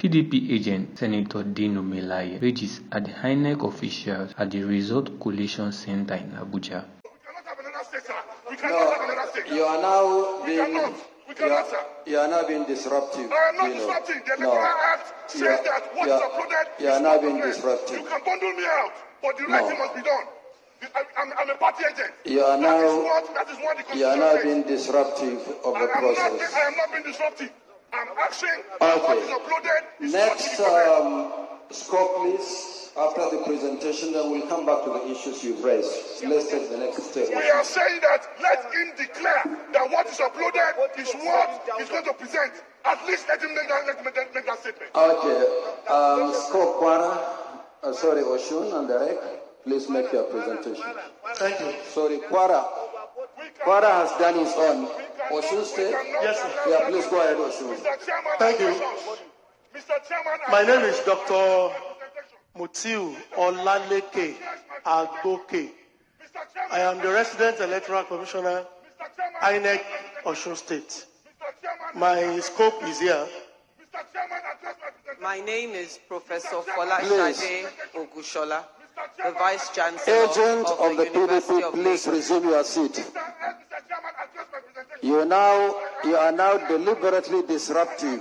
PDP agent Senator Dino Melaye rages at the INEC officials at the Resort Collation Center in Abuja. You are now being disruptive. I am not disrupting. The Electoral Act says that what is uploaded you are now being disruptive. You can bundle me out, but the right thing must be done. I'm a party agent. You are now that is what the Constitution says. being disruptive of the process. I am not being disruptive. I'm asking Okay. what is uploaded is Next not scope, please. After the presentation, then we'll come back to the issues you've raised. Let's take the next step. We are saying that let him declare that what is uploaded is what he's going to present. At least let him make that statement. Okay. Scope Kwara, sorry, Oshun and Derek, please make your presentation. Thank you. Sorry, Kwara has done his own. Oshun State? Yes, sir. Yeah, please go ahead, Oshun. Thank you. Mr. Chairman, My name is Dr. Mutiu Olaleke Agoke. I am the resident electoral commissioner, INEC, Osun State. My scope is here. My name is Professor Collation Ogushola, the Vice Chancellor Agent of the University PDP, of please Lagos. resume your seat. You are now deliberately disruptive.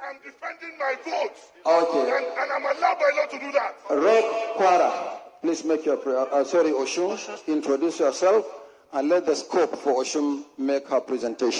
I'm defending my votes. Okay. And I'm allowed by law to do that. Rek Kwara, please make your Oshun, introduce yourself and let the scope for Oshun make her presentation.